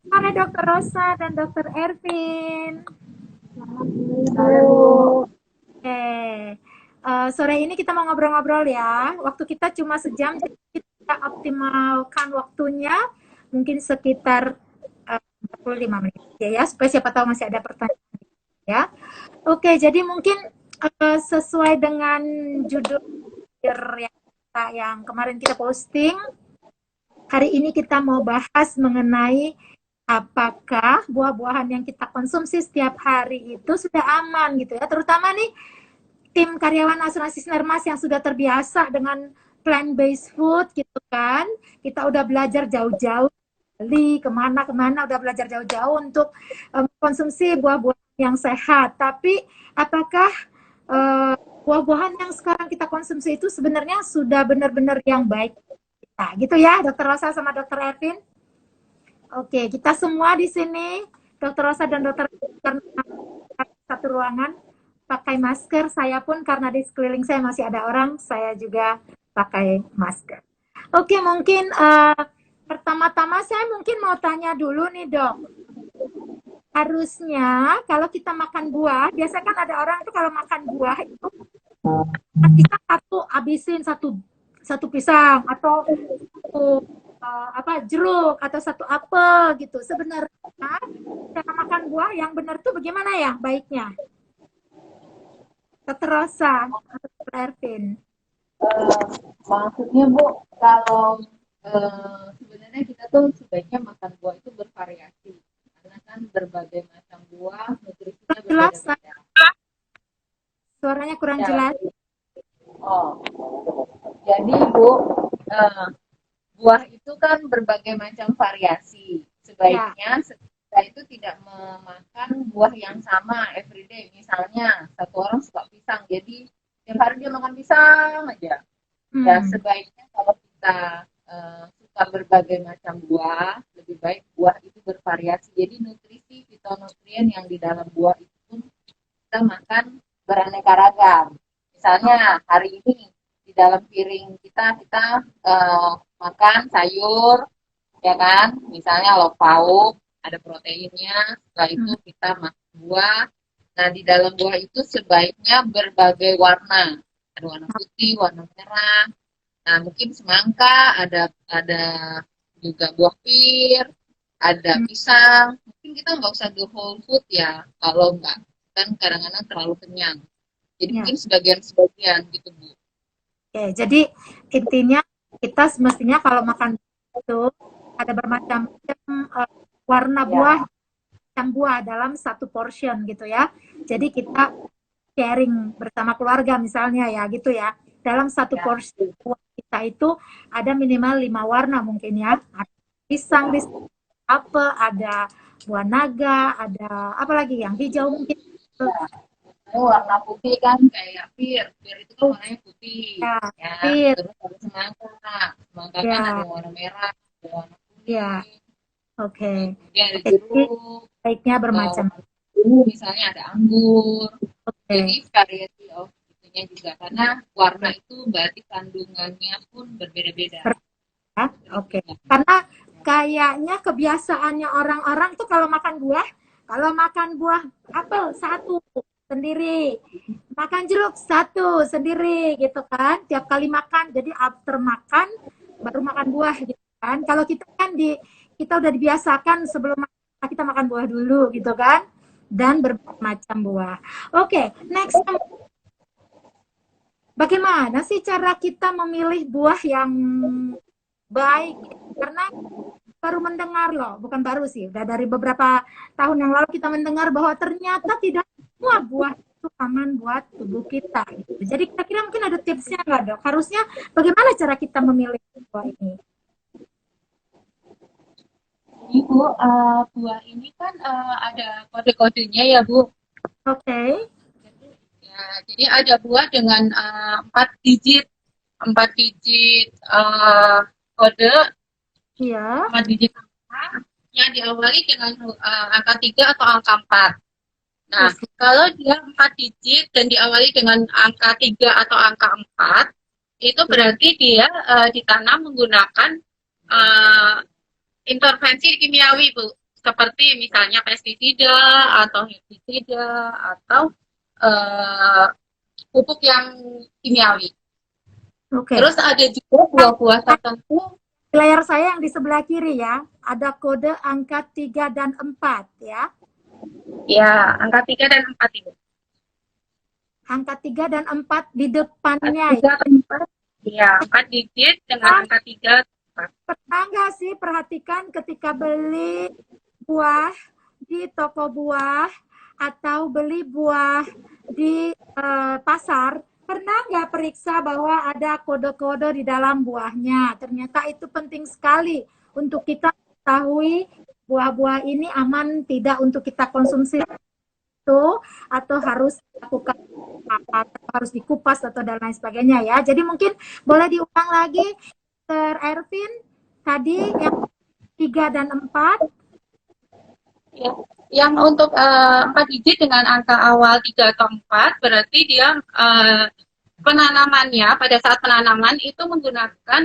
Sore Dokter Rosa dan Dokter Ervin. Sore, Bu. Oke, sore ini kita mau ngobrol-ngobrol ya. Waktu kita cuma sejam, jadi kita optimalkan waktunya mungkin sekitar 45 menit ya, supaya siapa tahu masih ada pertanyaan ya. Oke, jadi mungkin sesuai dengan judul yang kemarin kita posting, hari ini kita mau bahas mengenai apakah buah-buahan yang kita konsumsi setiap hari itu sudah aman gitu ya. Terutama nih tim karyawan asuransi Sinarmas yang sudah terbiasa dengan plant-based food gitu kan. Kita udah belajar jauh-jauh Bali, kemana-kemana udah belajar jauh-jauh untuk konsumsi buah-buahan yang sehat. Tapi apakah uh, buah-buahan yang sekarang kita konsumsi itu sebenarnya sudah benar-benar yang baik kita gitu ya, Dokter Rosa sama Dokter Ervin? Oke, kita semua di sini, Dokter Rosa dan Dokter karena satu ruangan pakai masker. Saya pun karena di sekeliling saya masih ada orang, saya juga pakai masker. Oke, mungkin pertama-tama saya mungkin mau tanya dulu nih dok. Harusnya kalau kita makan buah, biasa kan ada orang tuh kalau makan buah itu bisa satu habisin satu satu pisang atau satu apa jeruk atau satu apel gitu. Sebenarnya cara makan buah yang benar tuh bagaimana ya baiknya? Keterusan atau Ervin? Eh, Maksudnya, Bu, kalau sebenarnya kita tuh sebaiknya makan buah itu bervariasi. Karena kan berbagai macam buah, nutrisinya Jelas, berbeda-beda. suaranya kurang Ya, jelas. oh, jadi, Bu, eh, buah itu kan berbagai macam variasi. Ya, Sebaiknya kita itu tidak memakan buah yang sama everyday. Misalnya, satu orang suka pisang, jadi tiap hari dia makan pisang aja. Ya, hmm, sebaiknya kalau kita suka berbagai macam buah, lebih baik buah itu bervariasi. Jadi nutrisi, fitonutrien yang di dalam buah itu pun kita makan beraneka ragam. Misalnya hari ini di dalam piring kita makan sayur, ya kan? Misalnya lauk pauk, ada proteinnya. Setelah itu hmm, kita makan buah. Nah, di dalam buah itu sebaiknya berbagai warna. Ada warna putih, warna merah. Nah, mungkin semangka, ada juga buah pir, ada hmm, pisang. Mungkin kita nggak usah the whole food ya, kalau nggak kan kadang-kadang terlalu kenyang. Jadi ya. mungkin sebagian-sebagian gitu, Bu. Oke, jadi intinya kita semestinya kalau makan itu ada bermacam-macam warna buah, Ya, macam buah dalam satu portion gitu ya. Jadi kita sharing bersama keluarga misalnya ya gitu ya. Dalam satu ya, porsi buah kita itu ada minimal 5 warna mungkin ya. Ada pisang, di ya. apel, ada buah naga, ada apa lagi yang hijau mungkin. Ini warna putih kan kayak pir. Pir itu kan warnanya putih. Ya, Ya, pit, terus ada semangka. Semangka kan ada ya, yang warna merah, ada warna ya, kuning. oke. Nah, kemudian ada Oke, jadi jeruk, baiknya bermacam. warna ungu misalnya ada anggur. Jadi Oke. variety of itunya juga karena warna itu berarti kandungannya pun berbeda-beda. Ya, oke. Karena kayaknya kebiasaannya orang-orang tuh kalau makan buah apel satu sendiri, makan jeruk satu sendiri gitu kan. Tiap kali makan, jadi after makan baru makan buah gitu kan. Kalau kita kan kita udah dibiasakan sebelum makan, kita makan buah dulu gitu kan. Dan bermacam buah. Oke, next, bagaimana sih cara kita memilih buah yang baik? Karena baru mendengar loh, bukan baru sih, udah dari beberapa tahun yang lalu kita mendengar bahwa ternyata tidak semua buah itu aman buat tubuh kita. Gitu. Jadi kira-kira mungkin ada tipsnya nggak dok? Harusnya bagaimana cara kita memilih buah ini? Ini Bu, buah ini kan ada kode-kodenya ya Bu. Oke, okay. Ya, jadi ada buah dengan 4 digit kode, Iya. 4 digit angka yang diawali dengan angka 3 atau angka 4. Nah, Oke. kalau dia 4 digit dan diawali dengan angka 3 atau angka 4, itu berarti dia ditanam menggunakan uh, intervensi kimiawi, Bu. seperti misalnya pestisida atau herbisida atau uh, pupuk yang kimiawi. Terus ada juga buah-buah tertentu. Layar saya yang di sebelah kiri ya, ada kode angka 3 dan 4 ya. Ya, angka 3 dan 4 itu. Angka 3 dan 4 di depannya 3 dan 4. Ya, 4 digit dengan angka 3. Pernah nggak sih perhatikan ketika beli buah di toko buah atau beli buah di pasar, pernah nggak periksa bahwa ada kode-kode di dalam buahnya? Ternyata itu penting sekali untuk kita ketahui buah-buah ini aman tidak untuk kita konsumsi itu, atau harus dilakukan atau harus dikupas atau dan lain sebagainya ya. Jadi mungkin boleh diulang lagi, Dr. Ervin, tadi yang 3 dan 4. Ya. Yang untuk 4 digit dengan angka awal 3 atau 4 berarti dia penanamannya pada saat penanaman itu menggunakan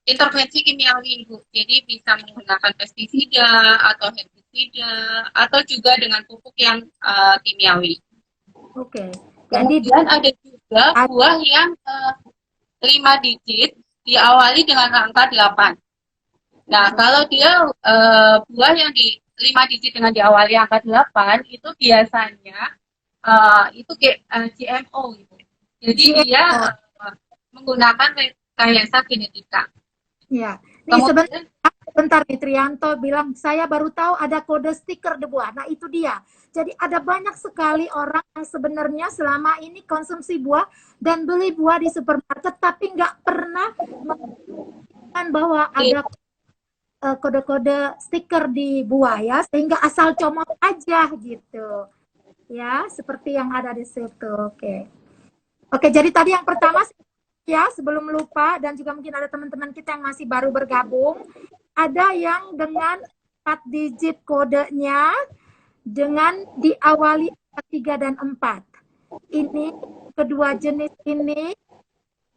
intervensi kimiawi, Bu. Jadi bisa menggunakan pestisida atau herbisida atau juga dengan pupuk yang kimiawi. Oke. Kemudian ada juga buah yang 5 digit diawali dengan angka 8. Nah, kalau dia buah yang di 5 digit dengan diawali angka 8 itu biasanya itu GMO gitu. Jadi dia menggunakan rekayasa genetika. Ya, nih sebentar nih Trianto bilang saya baru tahu ada kode stiker di buah. Nah itu dia. Jadi ada banyak sekali orang yang sebenarnya selama ini konsumsi buah dan beli buah di supermarket tapi nggak pernah mengatakan bahwa ada kode-kode stiker di buah ya, sehingga asal comot aja gitu. Ya, seperti yang ada di situ. Oke, jadi tadi yang pertama ya, sebelum lupa, dan juga mungkin ada teman-teman kita yang masih baru bergabung, ada yang dengan 4 digit kodenya dengan diawali 3 dan 4. Ini kedua jenis ini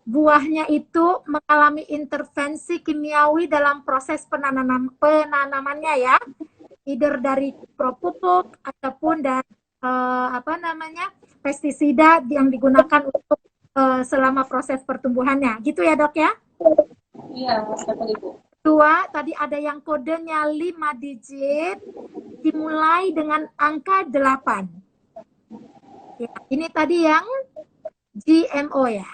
buahnya itu mengalami intervensi kimiawi dalam proses penanamannya ya, either dari pupuk ataupun dari pestisida yang digunakan untuk selama proses pertumbuhannya. Gitu ya, Dok ya? Iya, seperti itu. Dua, tadi ada yang kodenya 5 digit, dimulai dengan angka 8. Ya, ini tadi yang GMO ya?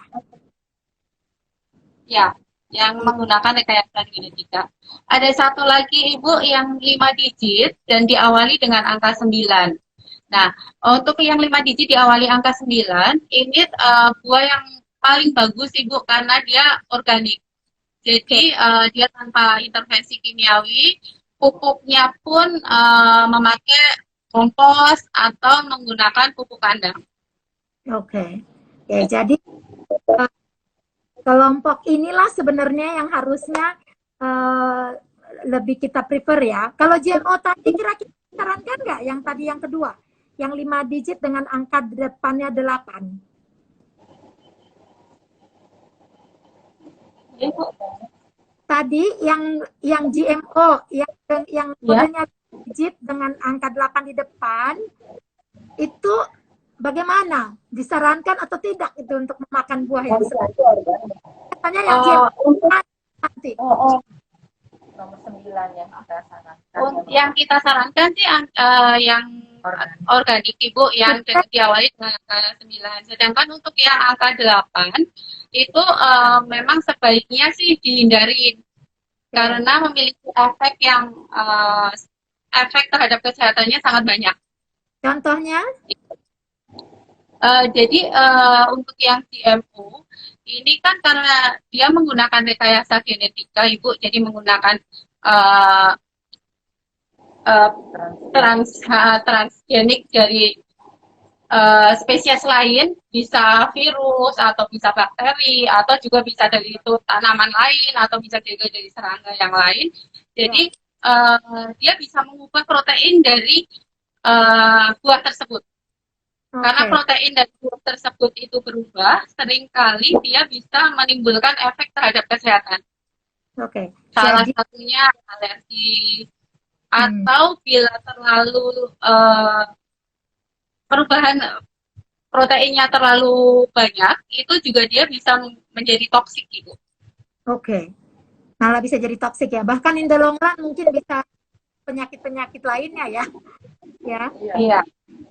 Ya, yang menggunakan rekayasa genetika. Ada satu lagi, Ibu, yang 5 digit dan diawali dengan angka 9. Nah, untuk yang 5 digit diawali angka 9, ini buah yang paling bagus, Ibu, karena dia organik. Jadi, dia tanpa intervensi kimiawi, pupuknya pun memakai kompos atau menggunakan pupuk kandang. Oke. Ya, jadi kelompok inilah sebenarnya yang harusnya lebih kita prefer ya. Kalau GMO tadi kira-kira sarankan nggak yang tadi yang kedua? Yang 5 digit dengan angka depannya 8. Tadi yang GMO yang kodenya digit dengan angka 8 di depan itu bagaimana? Disarankan atau tidak itu untuk memakan buah yang seperti katanya yang GMO nanti. Nomor 9 yang kita sarankan. Yang kita sarankan sih yang organik, Ibu, yang diawali dengan angka 9. Sedangkan untuk yang angka 8 itu memang sebaiknya sih dihindarin karena memiliki efek yang efek terhadap kesehatannya sangat banyak. Contohnya? Jadi untuk yang GMO ini kan karena dia menggunakan rekayasa genetika, Ibu, jadi menggunakan transgenik dari spesies lain, bisa virus atau bisa bakteri atau juga bisa dari itu tanaman lain atau bisa juga dari serangga yang lain. Jadi dia bisa mengubah protein dari buah tersebut. Karena protein dari buah tersebut itu berubah, seringkali dia bisa menimbulkan efek terhadap kesehatan. Salah satunya alergi. atau bila terlalu perubahan proteinnya terlalu banyak, itu juga dia bisa menjadi toksik gitu. Oke. Malah bisa jadi toksik ya. Bahkan in the long run mungkin bisa penyakit-penyakit lainnya ya. Ya. Iya.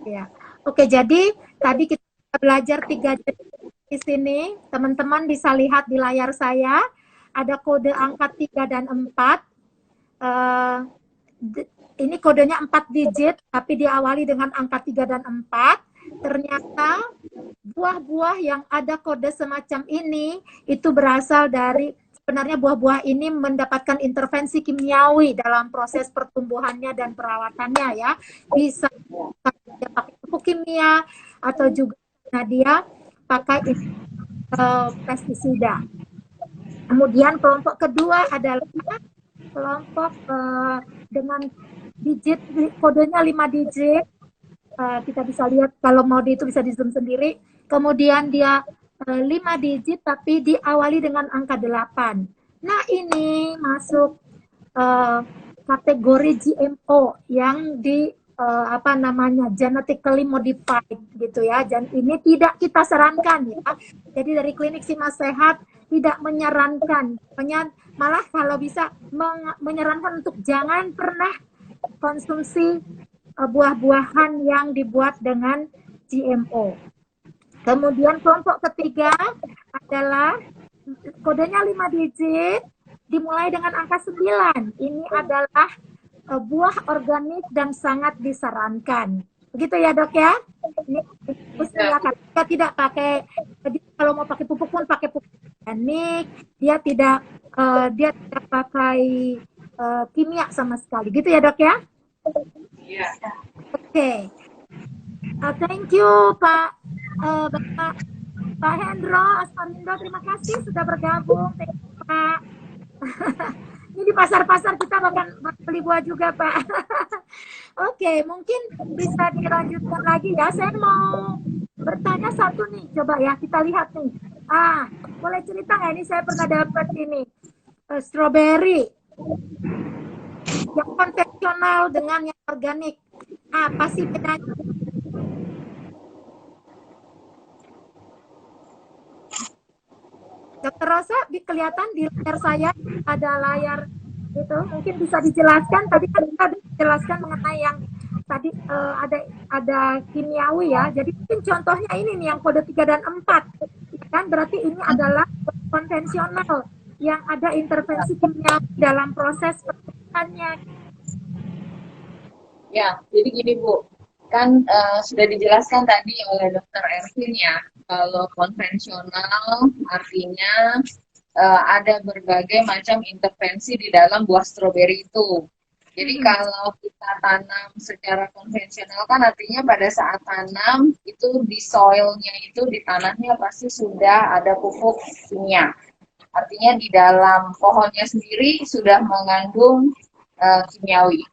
Ya. Oke, jadi tadi kita belajar 3 jenis di sini. Teman-teman bisa lihat di layar saya ada kode angka 3 dan 4. Ini kodenya 4 digit tapi diawali dengan angka 3 dan 4. Ternyata buah-buah yang ada kode semacam ini itu berasal dari, sebenarnya buah-buah ini mendapatkan intervensi kimiawi dalam proses pertumbuhannya dan perawatannya ya. Bisa dia pakai pupuk kimia atau juga dia pakai pestisida. Kemudian kelompok kedua adalah kelompok dengan digit, kodenya 5 digit. Kita bisa lihat kalau mau itu bisa di zoom sendiri. Kemudian dia 5 digit tapi diawali dengan angka 8. Nah, ini masuk kategori GMO yang di apa namanya, genetically modified gitu ya. Dan ini tidak kita sarankan ya. Jadi dari Klinik Simas Sehat tidak menyarankan, malah kalau bisa menyarankan untuk jangan pernah konsumsi buah-buahan yang dibuat dengan GMO. Kemudian kelompok ketiga adalah kodenya 5 digit, dimulai dengan angka 9. Ini adalah buah organik dan sangat disarankan. Begitu ya, Dok ya? Ini kita tidak pakai, kalau mau pakai pupuk pun pakai pupuk organik, dia tidak pakai kimia sama sekali. Gitu ya, Dok ya? Iya. Oke. Thank you Pak Hendro Asmarindo, terima kasih sudah bergabung. Thank you, Pak. Ini di pasar-pasar kita bahkan beli buah juga, Pak. Oke, mungkin bisa dilanjutkan lagi ya. Saya mau bertanya satu nih, coba ya kita lihat nih. Boleh cerita nggak, ini saya pernah dapat ini strawberry yang konvensional dengan yang organik. Apa sih bedanya? Dokter Rosa, kelihatan di layar saya ada layar itu, mungkin bisa dijelaskan. Tadi kan kita dijelaskan mengenai yang tadi ada kimiawi ya. Jadi mungkin contohnya ini nih yang kode 3 dan 4. Kan berarti ini adalah konvensional yang ada intervensi kimiawi dalam proses pertumbuhannya. Ya, jadi gini Bu, kan sudah dijelaskan tadi oleh Dokter Ervin ya, kalau konvensional artinya ada berbagai macam intervensi di dalam buah stroberi itu. Jadi kalau kita tanam secara konvensional kan artinya pada saat tanam itu di soilnya itu, di tanahnya pasti sudah ada pupuk kimia. Artinya di dalam pohonnya sendiri sudah mengandung kimiawi.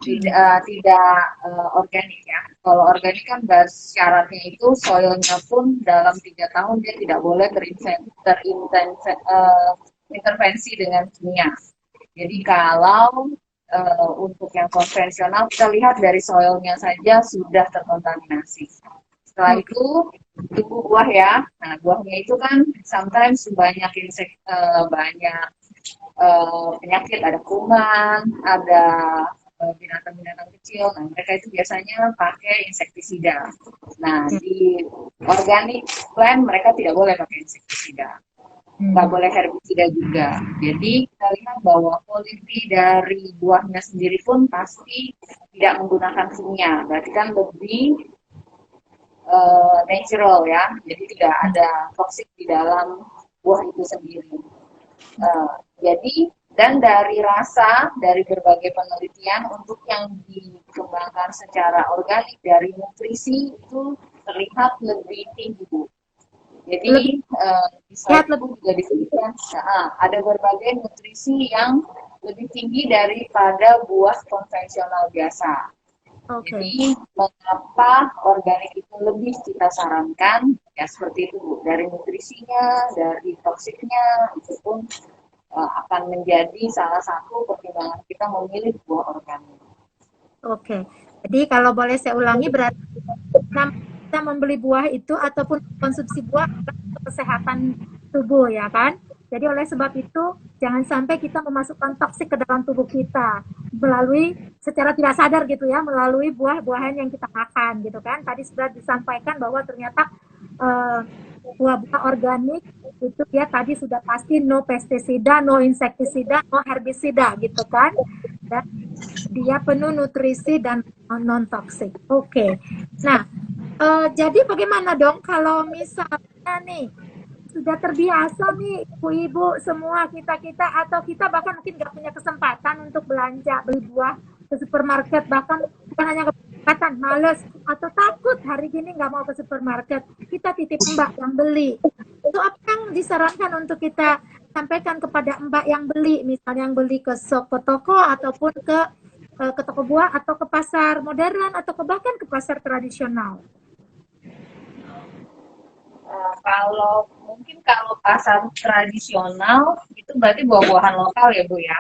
Tidak organik ya. Kalau organik kan syaratnya itu soilnya pun dalam 3 tahun dia tidak boleh terintervensi dengan kimia. Jadi kalau untuk yang konvensional kita lihat dari soilnya saja sudah terkontaminasi. Setelah itu buah ya. Nah, buahnya itu kan sometimes banyak banyak penyakit, ada kuman, ada binatang-binatang kecil. Nah, mereka itu biasanya pakai insektisida. Nah, di organic plant mereka tidak boleh pakai insektisida. Nggak boleh herbisida juga. Jadi kita lihat bahwa kualitas dari buahnya sendiri pun pasti tidak menggunakan kimia. Berarti kan lebih natural ya. Jadi tidak ada toksik di dalam buah itu sendiri. Jadi dan dari rasa, dari berbagai penelitian untuk yang dikembangkan secara organik, dari nutrisi itu terlihat lebih tinggi Bu. Jadi di slide itu juga disebutkan ada berbagai nutrisi yang lebih tinggi daripada buah konvensional biasa. Jadi mengapa organik itu lebih kita sarankan? Ya seperti itu Bu. Dari nutrisinya, dari toksiknya itu pun akan menjadi salah satu pertimbangan kita memilih buah organik. Oke. Jadi kalau boleh saya ulangi, berarti kita membeli buah itu ataupun konsumsi buah adalah untuk kesehatan tubuh, ya kan? Jadi oleh sebab itu jangan sampai kita memasukkan toksik ke dalam tubuh kita melalui secara tidak sadar gitu ya, melalui buah-buahan yang kita makan gitu kan. Tadi sudah disampaikan bahwa ternyata eh, buah-buah organik itu dia tadi sudah pasti no pestisida, no insektisida, no herbisida gitu kan. Dan dia penuh nutrisi dan non toksik. Oke. Nah, jadi bagaimana dong kalau misalnya nih sudah terbiasa nih ibu-ibu semua kita atau kita bahkan mungkin nggak punya kesempatan untuk belanja beli buah ke supermarket, bahkan bukan hanya kesempatan, males atau takut hari gini nggak mau ke supermarket, kita titip mbak yang beli. Itu apa yang disarankan untuk kita sampaikan kepada mbak yang beli, misalnya yang beli ke toko ataupun ke toko buah atau ke pasar modern atau bahkan ke pasar tradisional. Kalau mungkin kalau pasar tradisional itu berarti buah-buahan lokal ya Bu ya.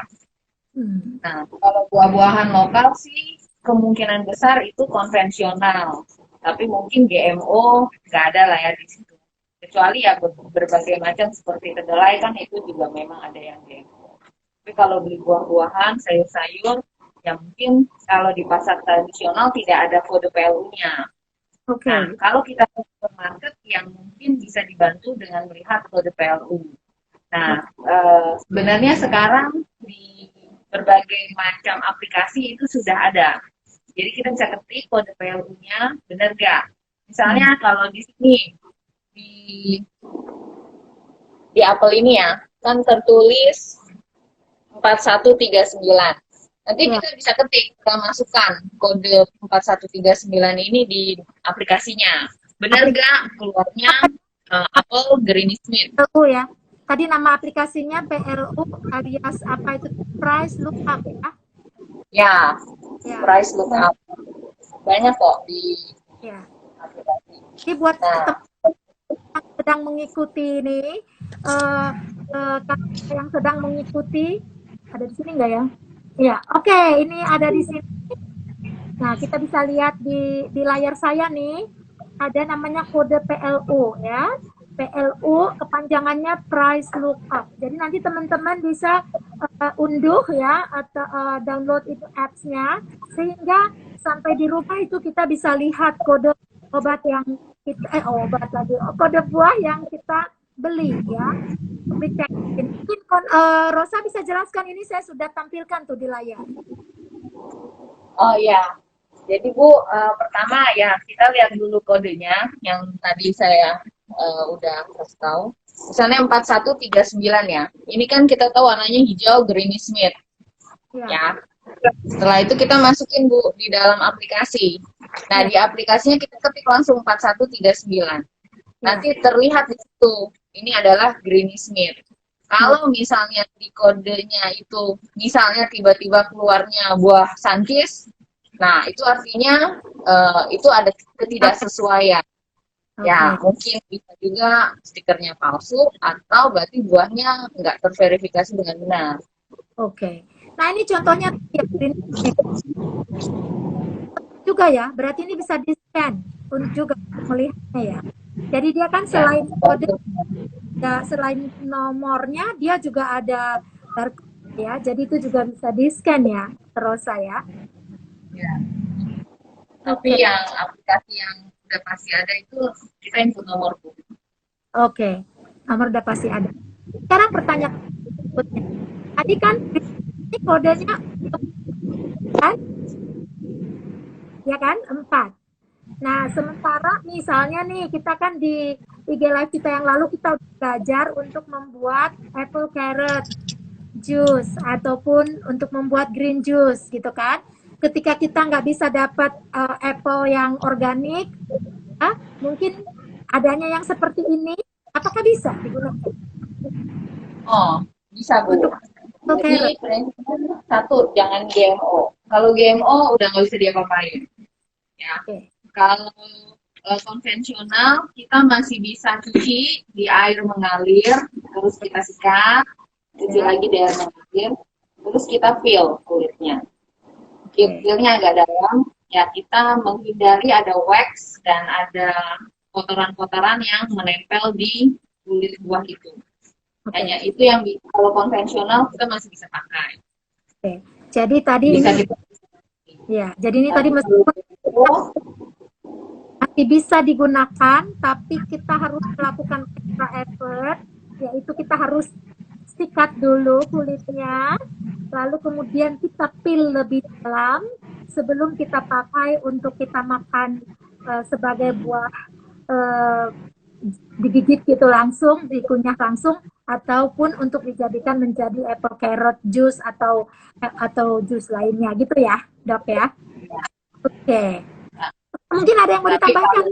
Nah, kalau buah-buahan lokal sih kemungkinan besar itu konvensional. Tapi mungkin GMO nggak ada lah ya di situ. Kecuali ya berbagai macam seperti kedelai kan itu juga memang ada yang GMO. Tapi kalau beli buah-buahan, sayur-sayur, ya mungkin kalau di pasar tradisional tidak ada kode PLU-nya. Oke. Nah, kalau kita ke supermarket yang mungkin bisa dibantu dengan melihat kode PLU. Nah, sebenarnya sekarang di berbagai macam aplikasi itu sudah ada. Jadi kita bisa ketik kode PLU-nya, benar nggak? Misalnya kalau di sini, di Apple ini ya, kan tertulis 4139. Nanti kita bisa ketik, kita masukkan kode 4139 ini di aplikasinya. Benar nggak keluarnya Apple Granny Smith? PLU ya. Tadi nama aplikasinya PLU alias apa itu? Price Lookup ya? Ya, Price Lookup. Banyak kok di aplikasi. Jadi buat yang sedang mengikuti ini, yang sedang mengikuti, ada di sini nggak ya? Ya, oke, ini ada di sini. Nah, kita bisa lihat di layar saya nih, ada namanya kode PLU ya. PLU kepanjangannya Price Lookup. Jadi nanti teman-teman bisa unduh ya atau download itu apps-nya sehingga sampai di rumah itu kita bisa lihat kode obat yang kita kode buah yang kita beli ya. Mungkin Rosa bisa jelaskan, ini saya sudah tampilkan tuh di layar. Oh ya. Jadi Bu, pertama ya kita lihat dulu kodenya yang tadi saya udah kasih tahu. Misalnya 4139 ya. Ini kan kita tahu warnanya hijau Granny Smith. Ya. Setelah itu kita masukin Bu di dalam aplikasi. Nah, di aplikasinya kita ketik langsung 4139. Nanti terlihat di situ. Ini adalah Granny Smith. Kalau misalnya di kodenya itu misalnya tiba-tiba keluarnya buah Sunkist, nah itu artinya itu ada ketidaksesuaian. Ya, mungkin bisa juga stikernya palsu atau berarti buahnya nggak terverifikasi dengan benar. Oke. Nah, ini contohnya juga ya, berarti ini bisa di-scan untuk juga melihatnya ya. Jadi dia kan selain kode, ya, selain nomornya, dia juga ada barcode ya. Jadi itu juga bisa di-scan ya, Rosa ya. Ya. Tapi yang aplikasi yang udah pasti ada itu kita input nomor Bu. Oke, nomor udah pasti ada. Sekarang pertanyaan berikutnya. Tadi kan ini kodenya kan? Ya kan? 4. Nah, sementara misalnya nih kita kan di IG Live kita yang lalu kita belajar untuk membuat apple carrot juice ataupun untuk membuat green juice gitu kan. Ketika kita nggak bisa dapat apple yang organik, mungkin adanya yang seperti ini, apakah bisa digunakan? Oh, bisa Bu. Jadi satu, jangan GMO. Kalau GMO udah nggak bisa diapa-apain. Ya. Kalau konvensional kita masih bisa cuci di air mengalir, terus kita sikat, cuci lagi di air mengalir, terus kita peel kulitnya. Kill-killnya agak dalam, ya kita menghindari ada wax dan ada kotoran-kotoran yang menempel di kulit buah itu. Hanya itu yang kalau konvensional kita masih bisa pakai. Oke. Jadi tadi Bisa ini ya, jadi ini tadi masih bisa digunakan, tapi kita harus melakukan extra effort, yaitu kita harus sikat dulu kulitnya, lalu kemudian kita peel lebih dalam sebelum kita pakai untuk kita makan sebagai buah digigit gitu langsung, dikunyah langsung, ataupun untuk dijadikan menjadi apple carrot juice atau jus lainnya gitu ya, Dok ya. Oke. Mungkin ada yang mau ditambahkan?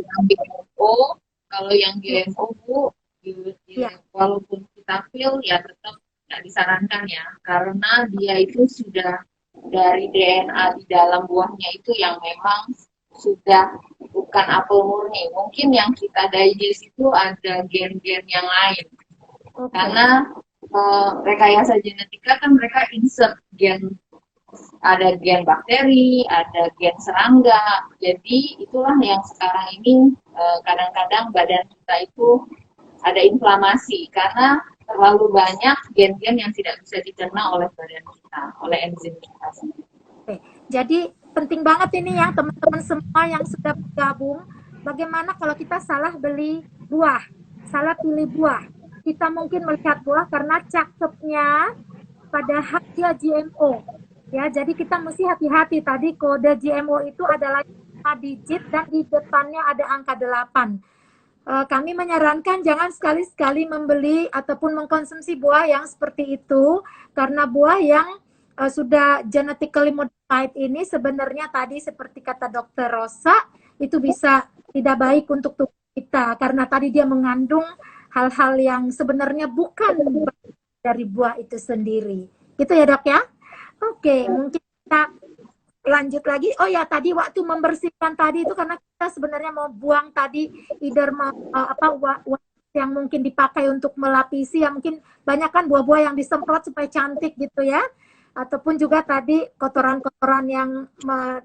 Kalau yang GMO Bu, walaupun kita peel ya tetap tidak disarankan ya, karena dia itu sudah dari DNA di dalam buahnya itu yang memang sudah bukan apel murni. Mungkin yang kita digest itu ada gen-gen yang lain. Karena rekayasa genetika kan mereka insert gen, ada gen bakteri, ada gen serangga. Jadi itulah yang sekarang ini kadang-kadang badan kita itu ada inflamasi karena terlalu banyak gen-gen yang tidak bisa dicerna oleh badan kita, oleh enzim kita sendiri. Oke. Jadi penting banget ini ya teman-teman semua yang sudah bergabung. Bagaimana kalau kita salah beli buah, salah pilih buah? Kita mungkin melihat buah karena cakepnya, padahal dia GMO. Ya, jadi kita mesti hati-hati. Tadi kode GMO itu adalah 5 digit dan di depannya ada angka 8. Kami menyarankan jangan sekali-sekali membeli ataupun mengkonsumsi buah yang seperti itu, karena buah yang sudah genetically modified ini sebenarnya tadi seperti kata Dr. Rosa, itu bisa tidak baik untuk tubuh kita, karena tadi dia mengandung hal-hal yang sebenarnya bukan dari buah itu sendiri. Gitu ya Dok ya? Oke, mungkin kita lanjut lagi. Oh ya, tadi waktu membersihkan tadi itu karena kita sebenarnya mau buang tadi either yang mungkin dipakai untuk melapisi, ya mungkin banyak kan buah-buah yang disemprot supaya cantik gitu ya, ataupun juga tadi kotoran-kotoran yang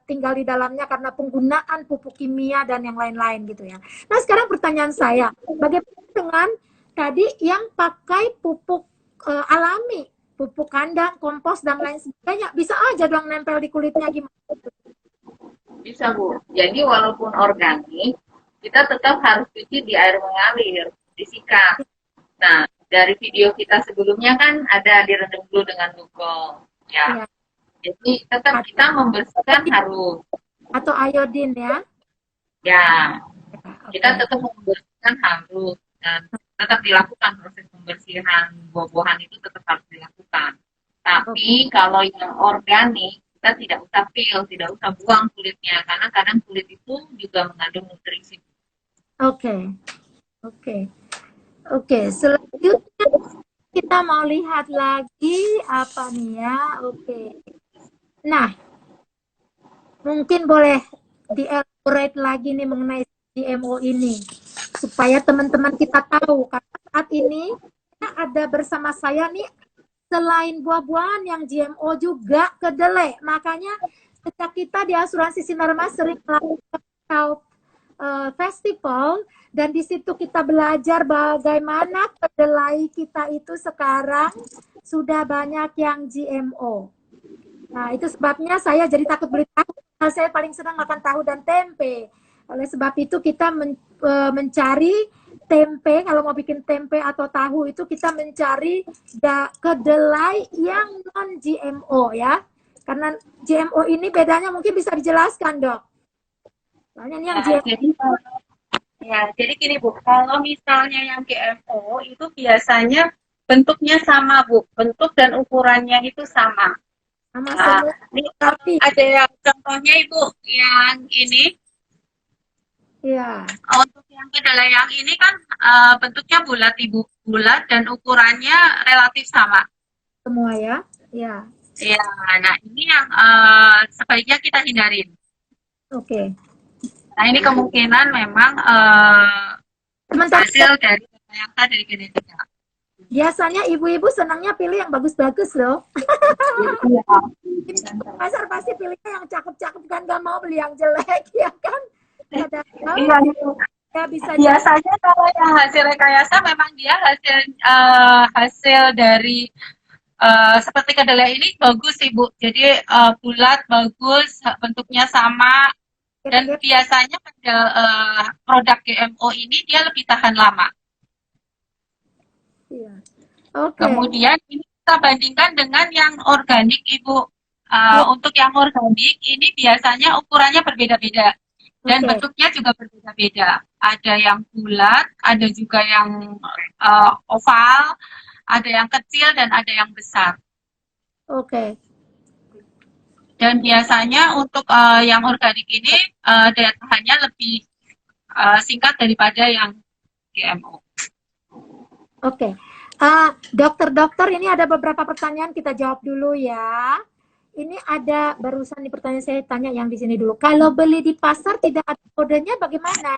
tinggal di dalamnya karena penggunaan pupuk kimia dan yang lain-lain gitu ya. Nah sekarang pertanyaan saya, bagaimana dengan tadi yang pakai pupuk alami, pupuk kandang, kompos, dan lain sebagainya, bisa aja dong nempel di kulitnya gimana? Bisa Bu, jadi walaupun organik, kita tetap harus cuci di air mengalir, disikat. Nah, dari video kita sebelumnya kan ada direndam dulu dengan glucol, ya. Jadi tetap kita membersihkan harus. Atau iodin ya? Ya, kita tetap membersihkan harus. Dan tetap dilakukan proses pembersihan buah-buahan itu tetap harus dilakukan. Tapi kalau yang organik kita tidak usah peel, tidak usah buang kulitnya karena kadang kulit itu juga mengandung nutrisi. Oke. Selanjutnya kita mau lihat lagi apa nih ya? Oke. Nah, mungkin boleh di-elaborate lagi nih mengenai GMO ini supaya teman-teman kita tahu, karena saat ini ada bersama saya nih selain buah-buahan yang GMO juga kedelai. Makanya sejak kita di Asuransi Sinar Mas sering melakukan festival, dan di situ kita belajar bagaimana kedelai kita itu sekarang sudah banyak yang GMO. Nah, itu sebabnya saya jadi takut beli tahu. Nah, saya paling senang makan tahu dan tempe. Oleh sebab itu kita mencari tempe, kalau mau bikin tempe atau tahu itu kita mencari kedelai yang non GMO ya. Karena GMO ini bedanya mungkin bisa dijelaskan, Dok. Soalnya ini yang GMO. Jadi gini Bu, kalau misalnya yang GMO itu biasanya bentuknya sama Bu, bentuk dan ukurannya itu sama. Ini ada yang contohnya Ibu yang ini. Iya. Untuk yang kedelai yang ini kan bentuknya bulat Ibu, bulat dan ukurannya relatif sama. Semua ya? Iya. Iya, nah ini yang sebaiknya kita hindarin. Oke. Nah ini kemungkinan memang hasil dari rekayasa dari genetika. Biasanya ibu-ibu senangnya pilih yang bagus-bagus loh. Iya. Pasar pasti pilihnya yang cakep-cakep kan, gak mau beli yang jelek ya kan. Kadang-kadang Iya itu. ya bisa Biasanya kalau yang hasil rekayasa memang dia hasil dari seperti kedelai ini bagus Ibu. Jadi bulat, bagus, bentuknya sama. Dan jadi biasanya pada produk GMO ini dia lebih tahan lama. iya. Oke. Kemudian ini kita bandingkan dengan yang organik Ibu. Untuk yang organik ini biasanya ukurannya berbeda-beda. Dan Oke. bentuknya juga berbeda-beda. Ada yang bulat, ada juga yang oval, ada yang kecil, dan ada yang besar. Oke. Dan biasanya untuk yang organik ini daya tahannya lebih singkat daripada yang GMO. Oke. Dokter-dokter, ini ada beberapa pertanyaan, kita jawab dulu ya. Ini ada barusan di pertanyaan saya tanya yang di sini dulu. Kalau beli di pasar tidak ada kodenya bagaimana?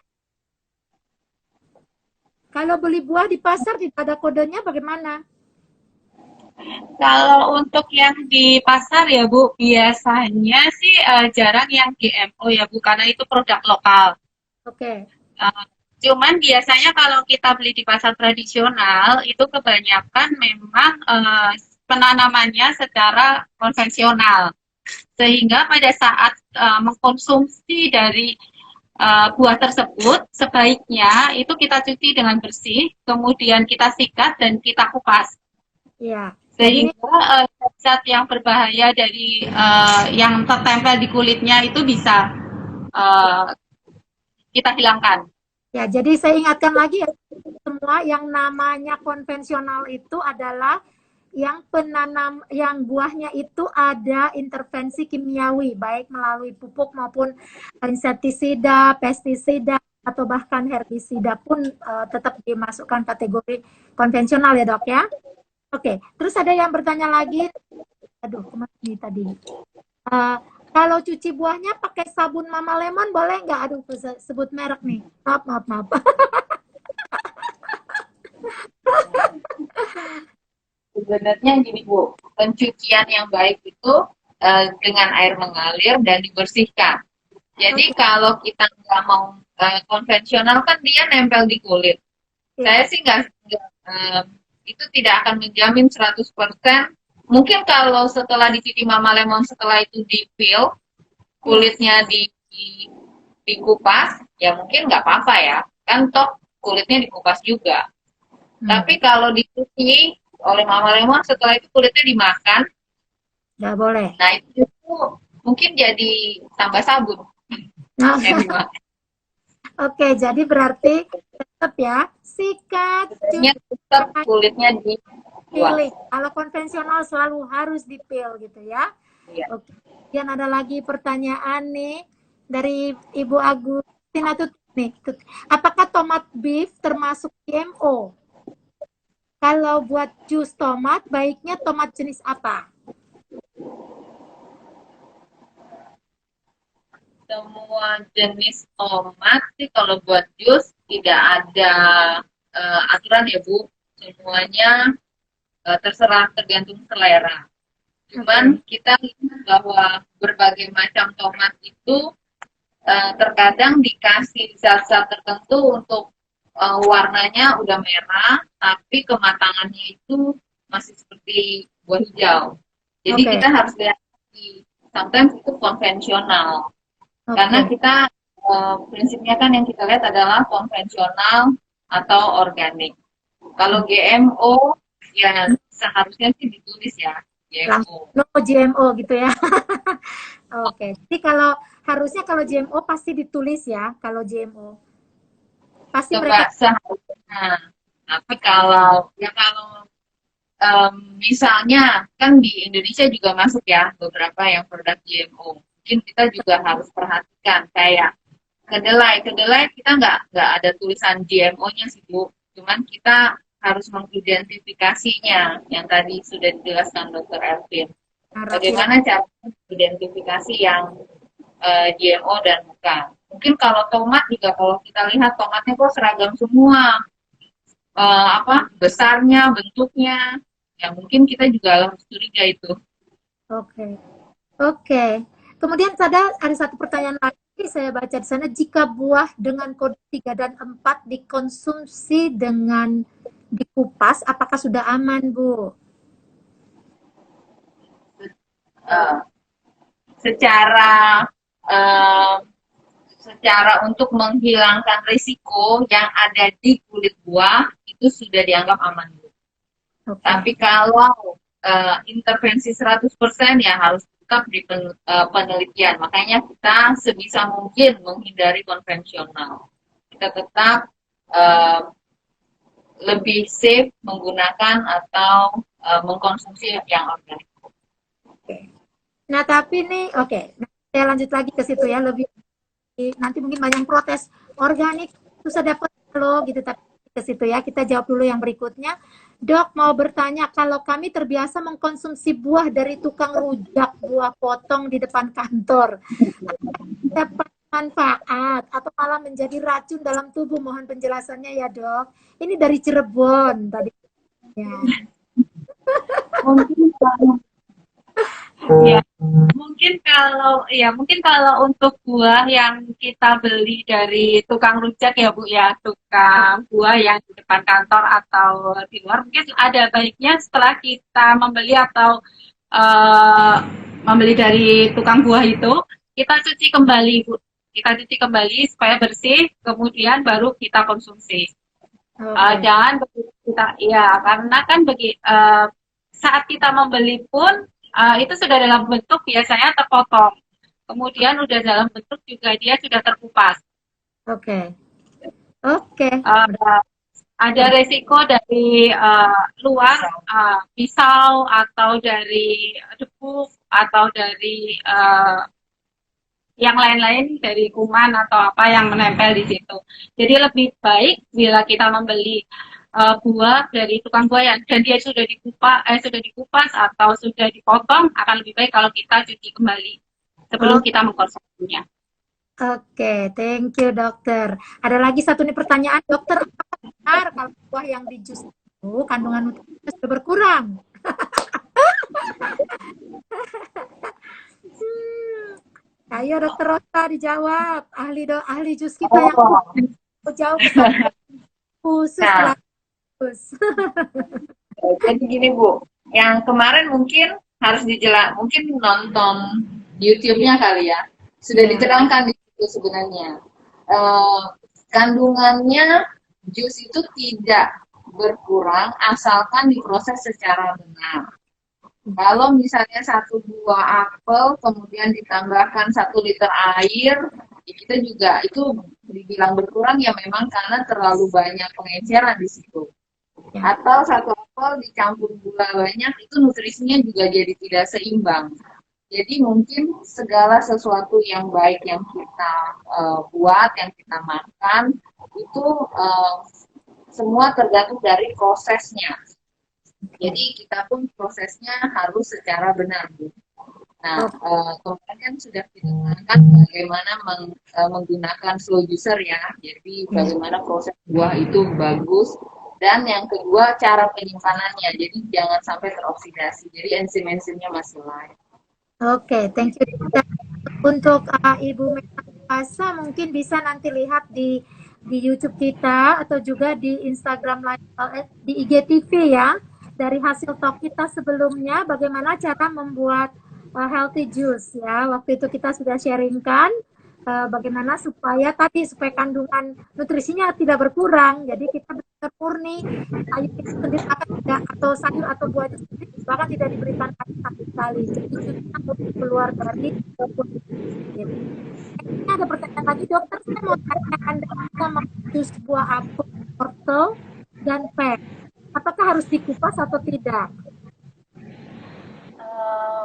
Kalau beli buah di pasar tidak ada kodenya bagaimana? Kalau untuk yang di pasar ya Bu, biasanya sih jarang yang GMO ya Bu, karena itu produk lokal. Oke. Cuman biasanya kalau kita beli di pasar tradisional, itu kebanyakan memang penanamannya secara konvensional. Sehingga pada saat mengkonsumsi dari buah tersebut, sebaiknya itu kita cuci dengan bersih, kemudian kita sikat dan kita kupas. Iya. Sehingga zat yang berbahaya dari yang tertempel di kulitnya itu bisa kita hilangkan. Ya, jadi saya ingatkan lagi ya, semua yang namanya konvensional itu adalah yang buahnya itu ada intervensi kimiawi, baik melalui pupuk maupun insektisida, pestisida, atau bahkan herbisida pun tetap dimasukkan kategori konvensional ya dok ya. Oke, terus ada yang bertanya lagi, aduh kemana nih tadi? Kalau cuci buahnya pakai sabun Mama Lemon boleh nggak? Aduh, sebut merek nih. Maaf. Sebenarnya gini Bu, pencucian yang baik itu dengan air mengalir dan dibersihkan. Jadi kalau kita nggak mau konvensional kan dia nempel di kulit. Saya sih nggak itu tidak akan menjamin 100%. Mungkin kalau setelah dicuci Mama Lemon, setelah itu dipil, kulitnya dikupas, ya mungkin nggak apa-apa ya. Kan toh kulitnya dikupas juga. Tapi kalau dicuci oleh Mama Lemon, setelah itu kulitnya dimakan, nggak boleh. Nah itu mungkin jadi tambah sabun. Nah, oke, jadi berarti tetap ya, sikat, tetap kulitnya dipilih. Kalau konvensional selalu harus dipil gitu ya. Iya. Oke. Dan ada lagi pertanyaan nih dari Ibu Agustina tuh nih. Apakah tomat beef termasuk GMO? Kalau buat jus tomat, baiknya tomat jenis apa? Semua jenis tomat sih kalau buat jus tidak ada aturan ya Bu. Semuanya terserah, tergantung selera. Cuman kita lihat bahwa berbagai macam tomat itu terkadang dikasih zat-zat tertentu untuk warnanya udah merah, tapi kematangannya itu masih seperti buah hijau. Jadi kita harus lihat sometimes itu konvensional. Karena kita prinsipnya kan yang kita lihat adalah konvensional atau organik. Kalau GMO ya seharusnya sih ditulis ya GMO. No GMO gitu ya. Oke. Jadi harusnya kalau GMO pasti ditulis ya. Kalau GMO pasti mereka seharusnya. Tapi kalau misalnya kan di Indonesia juga masuk ya beberapa yang produk GMO. Mungkin kita juga harus perhatikan kayak kedelai kita nggak ada tulisan GMO-nya sih Bu, cuman kita harus mengidentifikasinya yang tadi sudah dijelaskan Dr. Elvin. Bagaimana cara identifikasi yang GMO dan bukan. Mungkin kalau tomat juga kalau kita lihat tomatnya kok seragam semua, besarnya, bentuknya, ya mungkin kita juga harus curiga itu. Oke. Oke. Kemudian ada satu pertanyaan lagi saya baca di sana, jika buah dengan kode 3 dan 4 dikonsumsi dengan dikupas, apakah sudah aman, Bu? Secara untuk menghilangkan risiko yang ada di kulit buah itu sudah dianggap aman. Okay. Tapi kalau intervensi 100% ya harus tetap di penelitian. Makanya kita sebisa mungkin menghindari konvensional. Kita tetap lebih safe menggunakan atau mengkonsumsi yang organik. Okay. Nah, tapi nih, saya lanjut lagi ke situ ya, lebih nanti mungkin banyak protes organik susah dapat loh gitu, tapi ke situ ya, kita jawab dulu yang berikutnya. Dok, mau bertanya, kalau kami terbiasa mengkonsumsi buah dari tukang rujak, buah potong di depan kantor, dapat manfaat atau malah menjadi racun dalam tubuh? Mohon penjelasannya ya, Dok. Ini dari Cirebon tadi ya. Mungkin kalau untuk buah yang kita beli dari tukang rujak ya Bu ya, tukang buah yang di depan kantor atau di luar, mungkin ada baiknya setelah kita membeli atau membeli dari tukang buah itu, kita cuci kembali Bu, kita cuci kembali supaya bersih, kemudian baru kita konsumsi. Jangan kita, ya karena kan saat kita membeli pun itu sudah dalam bentuk biasanya terpotong. Kemudian udah dalam bentuk juga dia sudah terkupas. Oke. Ada resiko dari luar, pisau atau dari debu atau dari yang lain-lain, dari kuman atau apa yang menempel di situ. Jadi lebih baik bila kita membeli buah dari tukang buah dan dia sudah dikupas atau sudah dipotong, akan lebih baik kalau kita cuci kembali sebelum kita mengkonsumsinya. Oke, thank you dokter. Ada lagi satu nih pertanyaan, dokter, apakah benar kalau buah yang di jus itu kandungan nutrisinya sudah berkurang? Ayo dokter Rosa dijawab, ahli jus kita yang jauh khusus. Jadi gini Bu, yang kemarin mungkin harus mungkin nonton YouTube-nya kali ya, sudah diterangkan di situ sebenarnya. Kandungannya jus itu tidak berkurang asalkan diproses secara benar. Kalau misalnya satu buah apel kemudian ditambahkan 1 liter air, ya kita juga itu dibilang berkurang ya memang karena terlalu banyak pengenceran di situ. Atau satu apel dicampur gula banyak, itu nutrisinya juga jadi tidak seimbang. Jadi mungkin segala sesuatu yang baik yang kita buat, yang kita makan, itu semua tergantung dari prosesnya. Jadi kita pun prosesnya harus secara benar, Bu. Nah, kemarin kan sudah diterangkan bagaimana menggunakan slow juicer ya. Jadi bagaimana proses buah itu bagus. Dan yang kedua, cara penyimpanannya. Jadi jangan sampai teroksidasi. Jadi enzim-enzimnya masih live. Oke, thank you. Untuk Ibu Mekasa mungkin bisa nanti lihat di YouTube kita atau juga di Instagram live, di IGTV ya. Dari hasil talk kita sebelumnya, bagaimana cara membuat healthy juice ya. Waktu itu kita sudah sharingkan bagaimana supaya kandungan nutrisinya tidak berkurang. Jadi kita benar murni sayur sendiri atau sayur atau buah sendiri bahkan tidak diberikan sama sekali. Jadi jusnya keluar dari ini ada pertanyaan lagi dokter, saya mau tanya Anda sama jus buah apel, wortel dan pear, apakah harus dikupas atau tidak?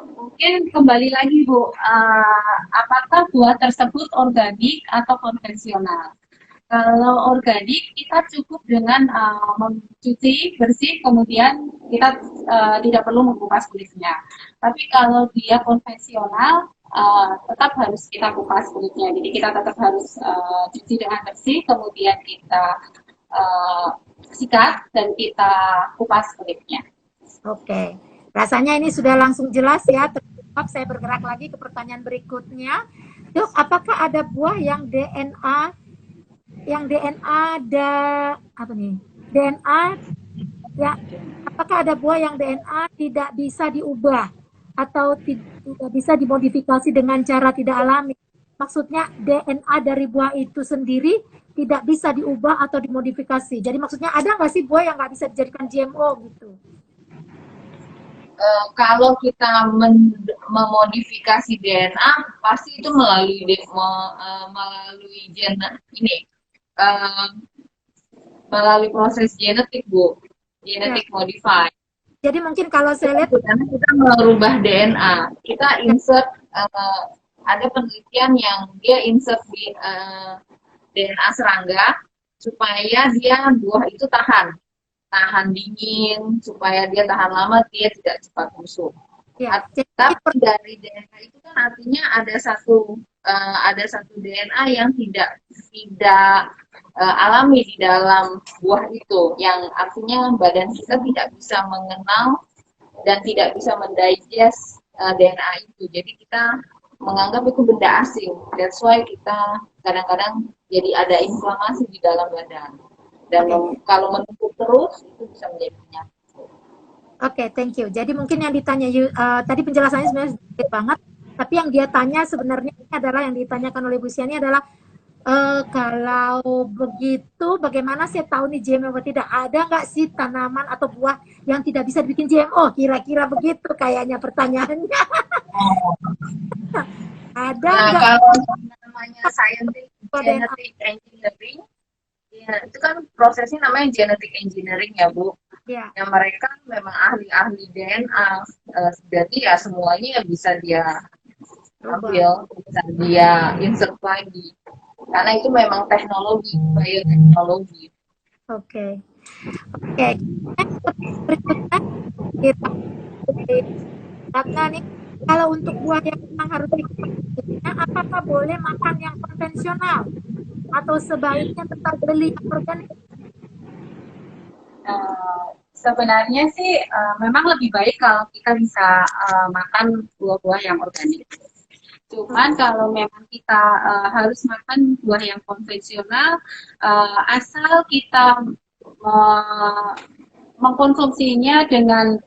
Mungkin kembali lagi Bu, apakah buah tersebut organik atau konvensional? Kalau organik kita cukup dengan mencuci bersih, kemudian kita tidak perlu mengupas kulitnya. Tapi kalau dia konvensional, tetap harus kita kupas kulitnya. Jadi kita tetap harus cuci dengan bersih, kemudian kita sikat dan kita kupas kulitnya. Oke, rasanya ini sudah langsung jelas ya. Terjawab. Saya bergerak lagi ke pertanyaan berikutnya. Dok, apakah ada buah yang DNA apa nih? DNA ya, apakah ada buah yang DNA tidak bisa diubah atau tidak bisa dimodifikasi dengan cara tidak alami? Maksudnya DNA dari buah itu sendiri tidak bisa diubah atau dimodifikasi. Jadi maksudnya ada nggak sih buah yang nggak bisa dijadikan GMO gitu? Kalau kita memodifikasi DNA pasti itu melalui ini melalui proses genetik, Bu, genetik modify. Jadi mungkin kalau saya lihat karena kita merubah DNA, kita insert ada penelitian yang dia insert di DNA serangga supaya dia buah itu tahan dingin, supaya dia tahan lama, dia tidak cepat busuk. Ya, tapi dari DNA itu kan artinya ada satu DNA yang tidak alami di dalam buah itu, yang artinya badan kita tidak bisa mengenal dan tidak bisa mendigest DNA itu. Jadi kita menganggap itu benda asing. That's why kita kadang-kadang jadi ada inflamasi di dalam badan. Dan kalau menumpuk terus itu bisa menjadi penyakit. Oke, thank you. Jadi mungkin yang ditanya tadi penjelasannya sebenarnya sedikit banget, tapi yang dia tanya sebenarnya adalah yang ditanyakan oleh Bu Siani adalah kalau begitu bagaimana saya tahu nih GMO atau tidak? Ada nggak sih tanaman atau buah yang tidak bisa dibikin GMO? Kira-kira begitu kayaknya pertanyaannya. Ada nggak? Kalau namanya scientific genetic engineering, ya, itu kan prosesnya namanya genetic engineering ya, Bu. Ya. Yang mereka memang ahli-ahli DNA, jadi ya semuanya bisa dia ambil, bisa dia insert lagi. Karena itu memang teknologi, bioteknologi. Oke. Berikutnya, nih, kalau untuk buah yang memang harus dikupas, apakah boleh makan yang konvensional atau sebaiknya tetap beli yang organik? Sebenarnya sih memang lebih baik kalau kita bisa makan buah-buah yang organik. Cuman kalau memang kita harus makan buah yang konvensional, asal kita mengkonsumsinya dengan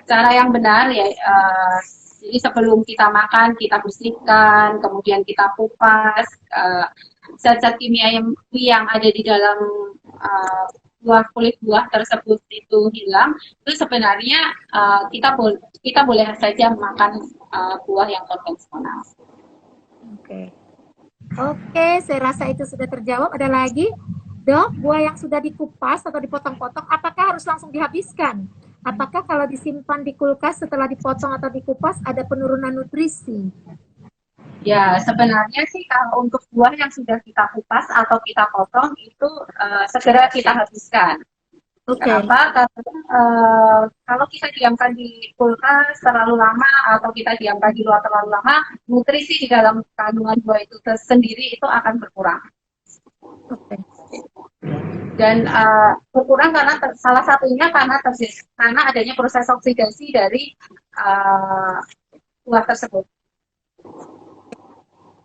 cara yang benar ya. Jadi sebelum kita makan, kita bersihkan, kemudian kita kupas zat-zat kimia yang ada di dalam kulit buah tersebut itu hilang. Itu sebenarnya kita boleh saja makan buah yang konvensional. Oke, saya rasa itu sudah terjawab. Ada lagi, Dok, buah yang sudah dikupas atau dipotong-potong, apakah harus langsung dihabiskan? Apakah kalau disimpan di kulkas setelah dipotong atau dikupas ada penurunan nutrisi? Ya, sebenarnya sih kalau untuk buah yang sudah kita kupas atau kita potong itu segera kita habiskan. Kenapa? Karena kalau kita diamkan di kulkas terlalu lama atau kita diamkan di luar terlalu lama, nutrisi di dalam kandungan buah itu sendiri itu akan berkurang. Dan berkurang karena salah satunya karena adanya proses oksidasi dari buah tersebut.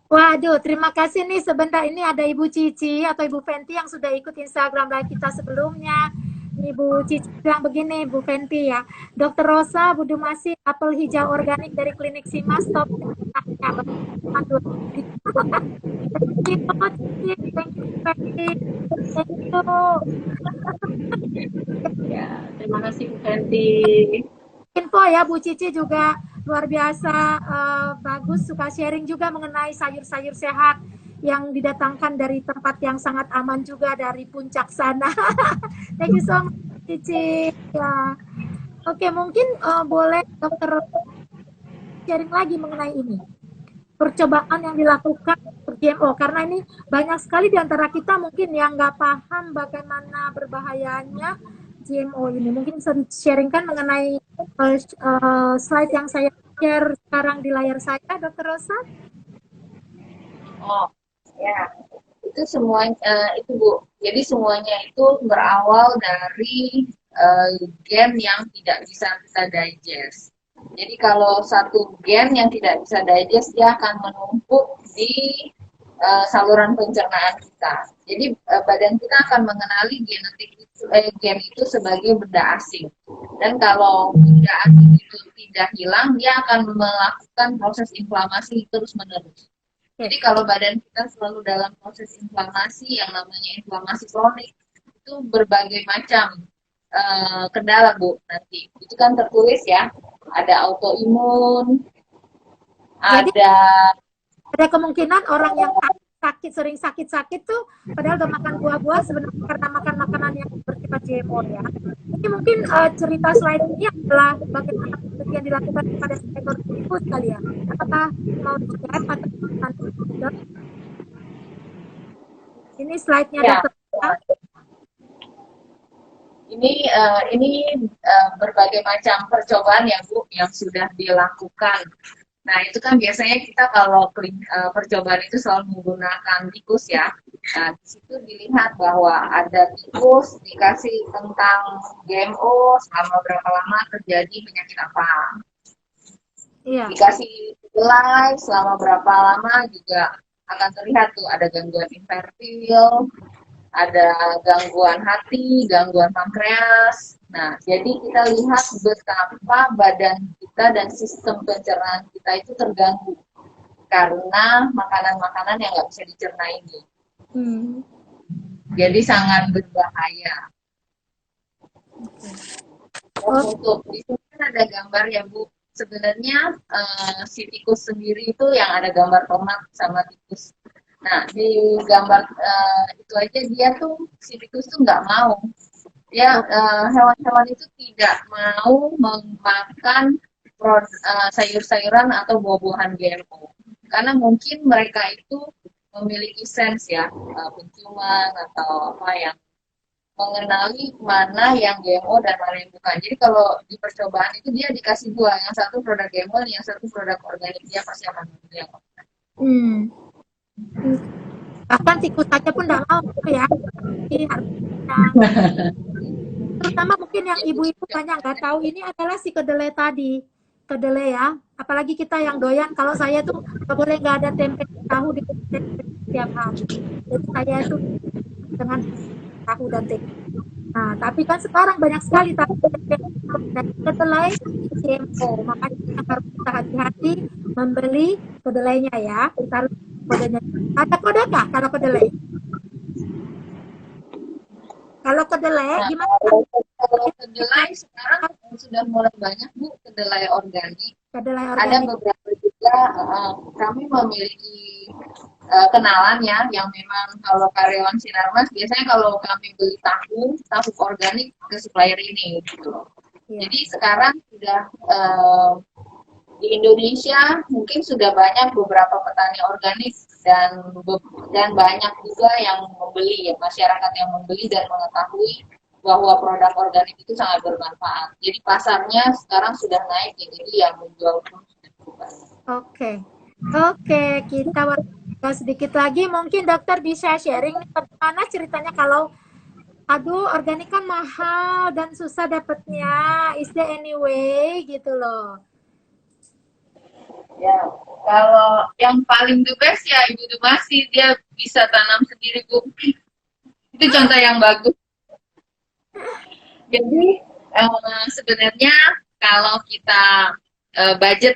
Waduh, terima kasih nih. Sebentar ini ada Ibu Cici atau Ibu Fenty yang sudah ikut Instagram live kita sebelumnya. Ibu Cici bilang begini, Bu Fenty ya. Dr. Rosa Budumasi, apel hijau organik dari Klinik Simas, top. Aduh. Thank you. Ya, terima kasih Bu Fenty. Info ya, Bu Cici juga luar biasa bagus, suka sharing juga mengenai sayur-sayur sehat yang didatangkan dari tempat yang sangat aman juga dari puncak sana. Thank you so much, Cici. Ya. Oke, mungkin boleh Dokter sharing lagi mengenai ini. Percobaan yang dilakukan untuk GMO, karena ini banyak sekali di antara kita mungkin yang nggak paham bagaimana berbahayanya GMO ini. Mungkin bisa di-sharingkan mengenai slide yang saya share sekarang di layar saya, Dr. Rosa? Oh, ya. itu semua itu Bu. Jadi semuanya itu berawal dari gen yang tidak bisa kita digest. Jadi kalau satu gen yang tidak bisa digest, dia akan menumpuk di saluran pencernaan kita. Jadi badan kita akan mengenali gen itu sebagai benda asing. Dan kalau benda asing itu tidak hilang, dia akan melakukan proses inflamasi terus-menerus. Jadi kalau badan kita selalu dalam proses inflamasi yang namanya inflamasi kronik, itu berbagai macam kendala Bu nanti. Itu kan tertulis ya, ada autoimun, Jadi, ada kemungkinan orang yang sering sakit tuh padahal udah makan buah-buah sebenarnya karena makan makanan yang bersifat GMO ya. Ini mungkin cerita slide ini adalah bagaimana penelitian dilakukan pada seekor tikus kali ya. Apakah mau di-share atau nanti? Ini slide-nya ya. Dokter. Ini berbagai macam percobaan ya Bu yang sudah dilakukan. Nah itu kan biasanya kita kalau percobaan itu selalu menggunakan tikus ya. Nah di situ dilihat bahwa ada tikus dikasih tentang GMO selama berapa lama terjadi penyakit apa. Iya. Dikasih kedelai selama berapa lama juga akan terlihat tuh ada gangguan infertil, ada gangguan hati, gangguan pankreas. Nah, jadi kita lihat betapa badan kita dan sistem pencernaan kita itu terganggu karena makanan-makanan yang nggak bisa dicerna ini. Jadi sangat berbahaya. Untuk di sini kan ada gambar ya Bu. Sebenarnya si tikus sendiri itu yang ada gambar tomat sama tikus. Nah, di gambar itu aja dia tuh, si tikus tuh nggak mau. Ya, hewan-hewan itu tidak mau memakan sayur-sayuran atau buah-buahan GMO. Karena mungkin mereka itu memiliki sense ya, penciuman atau apa yang mengenali mana yang GMO dan mana yang bukan. Jadi kalau di percobaan itu dia dikasih dua, yang satu produk GMO, yang satu produk organik, dia pasti akan memilih yang organik. Bahkan tikus saja pun tidak mau ya. Terutama mungkin yang ibu-ibu banyak nggak tahu ini adalah si kedelai tadi. Kedelai ya. Apalagi kita yang doyan. Kalau saya tuh nggak boleh nggak ada tempe tahu di setiap hari. Jadi saya itu dengan tahu dan tempe. Nah, tapi kan sekarang banyak sekali tahu dan kedelai GMO. Makanya kita harus hati-hati membeli kedelainya ya. Kita harus kodenya. Ada kode kah kalau kedelai? Kalau kedelai gimana? Kalau kedelai sekarang sudah mulai banyak Bu, kedelai organik. Ada beberapa juga kami memiliki kenalan ya, yang memang kalau karyawan Sinarmas biasanya kalau kami beli tahu organik ke supplier ini gitu loh. Jadi sekarang sudah di Indonesia mungkin sudah banyak beberapa petani organik dan banyak juga yang membeli ya, masyarakat yang membeli dan mengetahui bahwa produk organik itu sangat bermanfaat. Jadi pasarnya sekarang sudah naik ya, jadi yang menjual pun sudah cukup banyak. Oke, kita sedikit lagi mungkin dokter bisa sharing bagaimana ceritanya kalau aduh organik kan mahal dan susah dapatnya, is there any way gitu loh. Ya, kalau yang paling the best ya Ibu Dumasi, dia bisa tanam sendiri Bu. Itu contoh yang bagus. Jadi sebenarnya kalau kita budget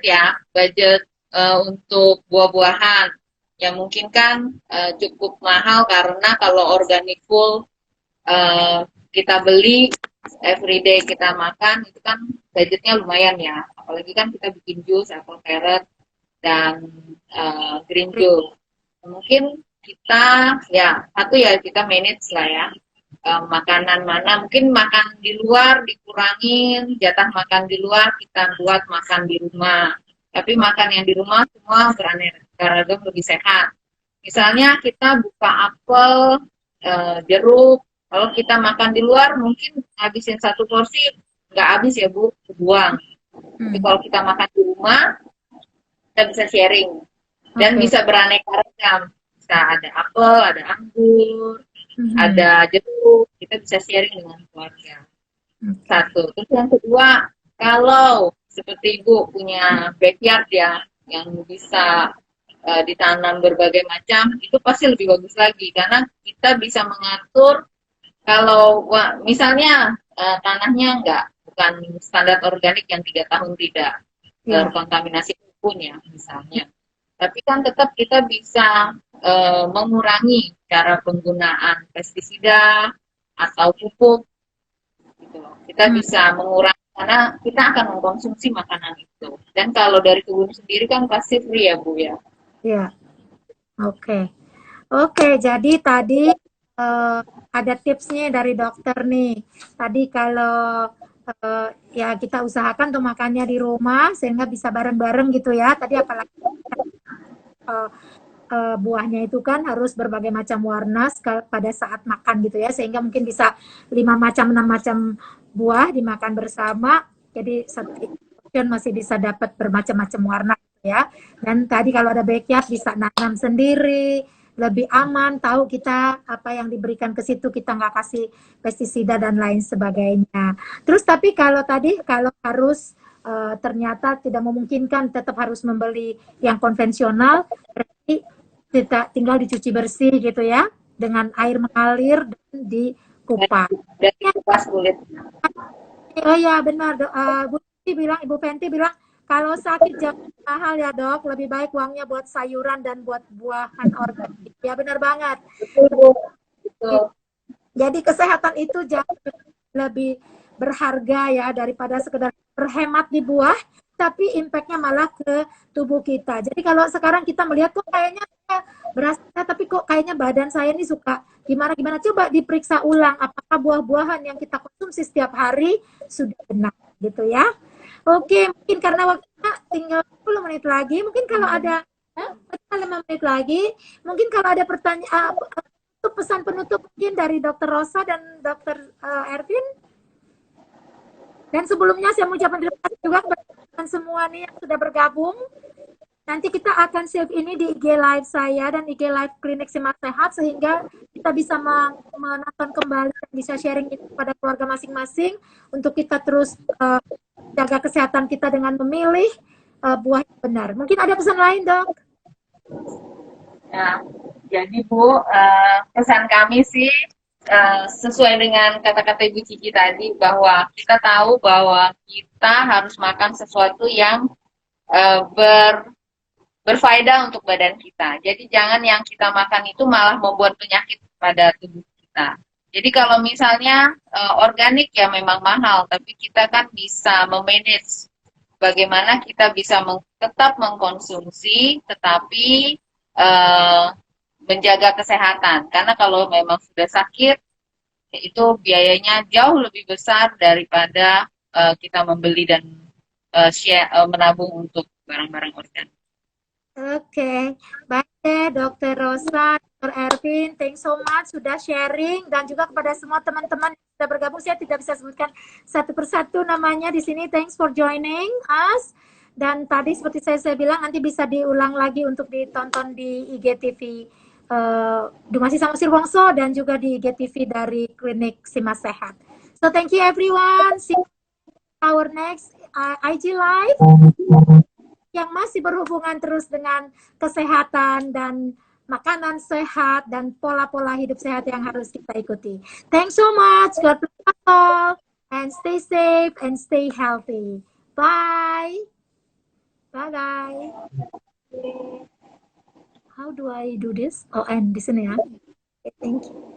untuk buah-buahan, ya mungkin kan cukup mahal karena kalau organic full kita beli everyday kita makan itu kan budgetnya lumayan ya. Apalagi kan kita bikin jus apple carrot dan green juice. Mungkin kita kita manage lah ya. Makanan mana mungkin makan di luar dikurangin, jatah makan di luar kita buat makan di rumah, tapi makan yang di rumah semua beraneka ragam lebih sehat. Misalnya kita buka apel, jeruk, kalau kita makan di luar mungkin habisin satu porsi nggak habis ya Bu, kebuang. Tapi kalau kita makan di rumah kita bisa sharing dan bisa beraneka ragam. bisa ada apel, ada anggur, ada jeruk, kita bisa sharing dengan keluarga. Satu. Terus yang kedua, kalau seperti Ibu punya backyard ya, yang bisa ditanam berbagai macam, itu pasti lebih bagus lagi karena kita bisa mengatur kalau misalnya tanahnya bukan standar organik yang 3 tahun tidak terkontaminasi pun ya misalnya, tapi kan tetap kita bisa mengurangi cara penggunaan pestisida atau pupuk gitu loh. Kita bisa mengurangi karena kita akan mengkonsumsi makanan itu. Dan kalau dari kebun sendiri kan pasti free ya Bu ya. Iya. Oke. Jadi tadi ada tipsnya dari dokter nih. Tadi kalau ya kita usahakan untuk makannya di rumah sehingga bisa bareng-bareng gitu ya. Tadi apalagi buahnya itu kan harus berbagai macam warna pada saat makan gitu ya, sehingga mungkin bisa 5 macam 6 macam buah dimakan bersama. Jadi satu portion masih bisa dapat bermacam-macam warna gitu ya. Dan tadi kalau ada backyard bisa nanam sendiri, lebih aman, tahu kita apa yang diberikan ke situ, kita nggak kasih pestisida dan lain sebagainya. Terus tapi kalau tadi kalau harus ternyata tidak memungkinkan, tetap harus membeli yang konvensional, berarti kita tinggal dicuci bersih gitu ya, dengan air mengalir dan dikupas. Dan dikupas kulit. Oh ya benar, Ibu Fenty bilang kalau sakit jangan mahal ya dok, lebih baik uangnya buat sayuran dan buat buahan organik. Ya benar banget. Betul. Jadi kesehatan itu jauh lebih berharga ya daripada sekedar berhemat di buah, tapi impactnya malah ke tubuh kita. Jadi kalau sekarang kita melihat kok kayaknya berasa, tapi kok kayaknya badan saya ini suka gimana-gimana, coba diperiksa ulang apakah buah-buahan yang kita konsumsi setiap hari sudah benar gitu ya. Oke, mungkin karena waktunya tinggal 10 menit lagi, mungkin kalau ada 5 menit lagi, mungkin kalau ada pertanyaan, pesan penutup mungkin dari Dr. Rosa dan Dr. Ervin. Dan sebelumnya saya mengucapkan terima kasih juga kepada teman semua nih yang sudah bergabung. Nanti kita akan save ini di IG Live saya dan IG Live Klinik Simak Sehat sehingga kita bisa menonton kembali dan bisa sharing itu pada keluarga masing-masing untuk kita terus jaga kesehatan kita dengan memilih buah yang benar. Mungkin ada pesan lain, Dok? Ya, jadi Bu, pesan kami sih sesuai dengan kata-kata Ibu Cici tadi bahwa kita tahu bahwa kita harus makan sesuatu yang berfaedah untuk badan kita. Jadi jangan yang kita makan itu malah membuat penyakit pada tubuh kita. Jadi kalau misalnya organik ya memang mahal, tapi kita kan bisa memanage bagaimana kita bisa tetap mengkonsumsi, tetapi menjaga kesehatan. Karena kalau memang sudah sakit, itu biayanya jauh lebih besar daripada kita membeli dan menabung untuk barang-barang organik. Oke, baik Dr. Rosa, Dr. Ervin, thanks so much sudah sharing dan juga kepada semua teman-teman yang sudah bergabung. Saya tidak bisa sebutkan satu persatu namanya di sini. Thanks for joining us. Dan tadi seperti saya bilang nanti bisa diulang lagi untuk ditonton di IGTV Dumasi Samosir Wongso dan juga di IGTV dari Klinik Simak Sehat. So thank you everyone. See you our next IG Live yang masih berhubungan terus dengan kesehatan dan makanan sehat dan pola-pola hidup sehat yang harus kita ikuti. Thanks so much. God bless us all and stay safe and stay healthy. Bye. Bye-bye. How do I do this? Oh, and di sini ya. Okay, thank you.